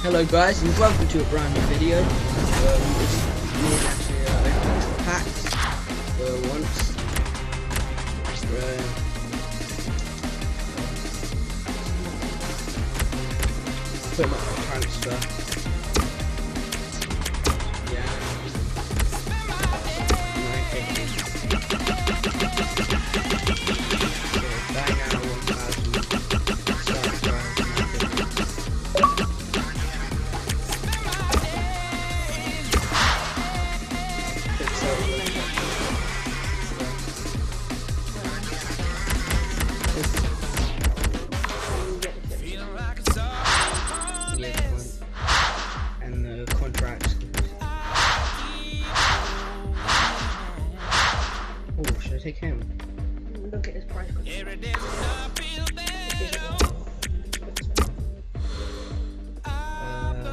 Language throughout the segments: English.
Hello guys, and welcome to a brand new video. It's me actually opening some packs for once. Put them up for transfer. Yeah. 950. So buy now 1,000. Start price 950. And the contracts. Oh, should I take him? Look at his price.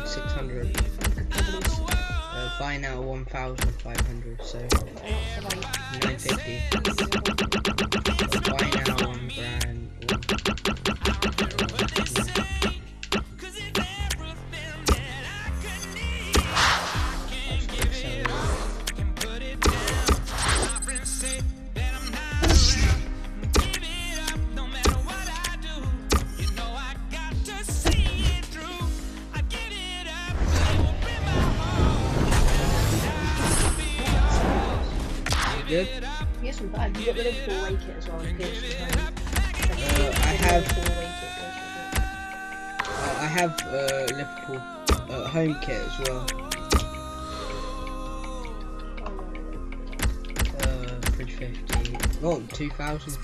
600. Buy now 1,500. So 950. Buy now 1 grand. Good. Yes, but you got the Liverpool away kit as well. I have Liverpool home kit as well. 350. Oh, 2,000.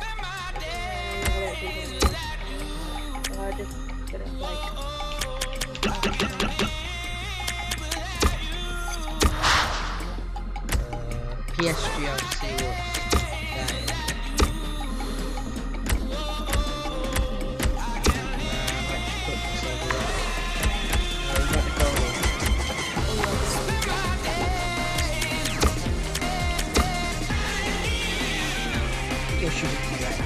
Just get it like. PSG, I'll see what that is. It should be correct.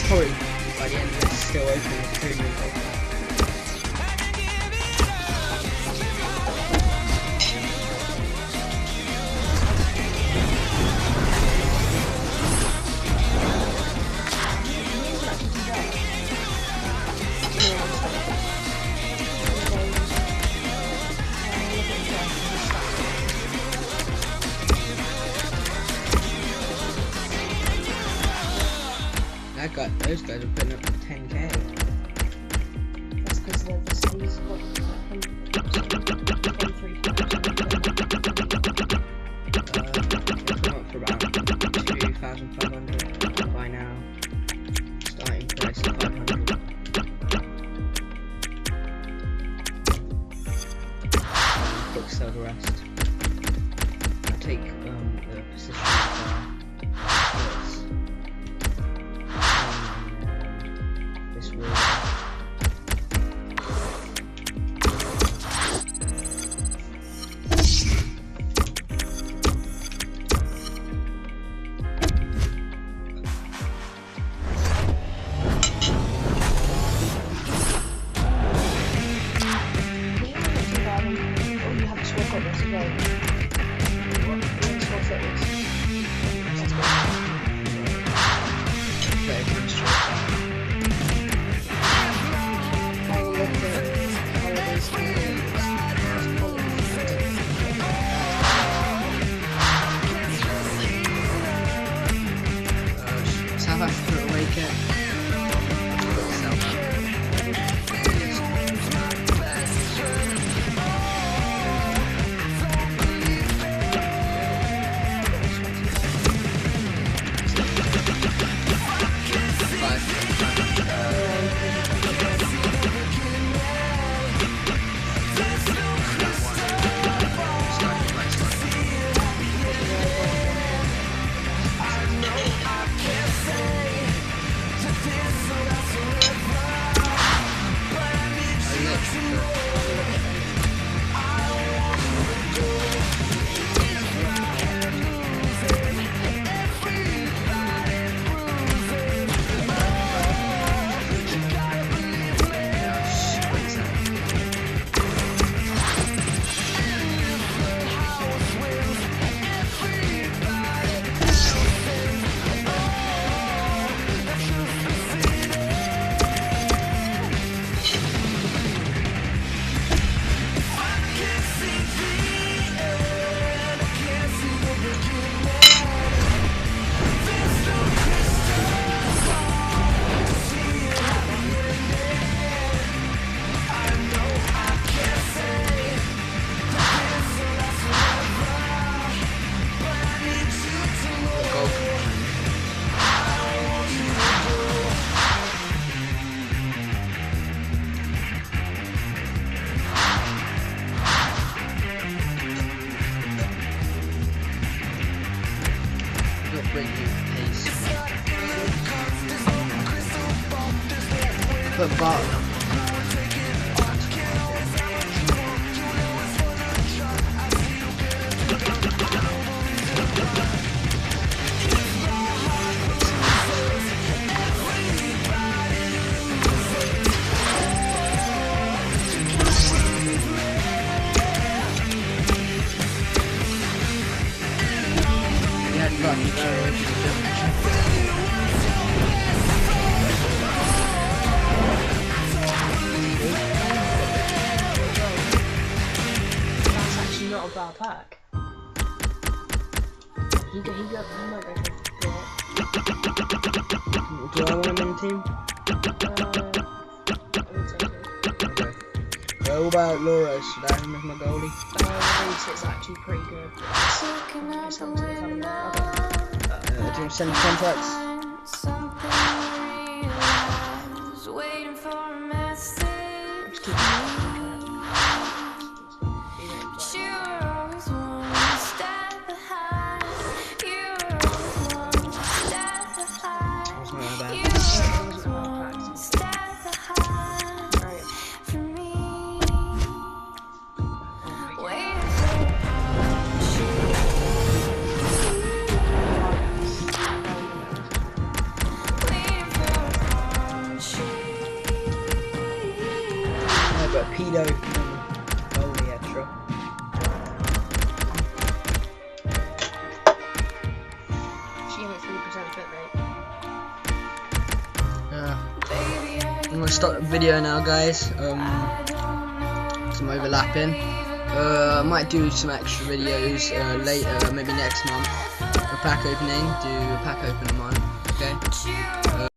Sorry. By the end of it, it's still open with premium. Those guys have been up to 10k. That's because they're just these what Come up for about 2,500 by now. Starting price of 500. Quick sell the rest. I'll take the position. breakbeat pace. But Barton. That's actually not a bad pack. He might go for it. Do I want him on the team? I would say so. Okay. Well, what about Laura? Should I have him as my goalie? Reese is actually pretty good. It's something to come about. Do you want to send the contracts? Just keep it. That's not that bad. Yeah, but pedo goalie extra. She hit 3% fit rate. Yeah. I'm gonna stop the video now, guys. Some overlapping. I might do some extra videos later, maybe next month. A pack opening. Do a pack open a month. Okay.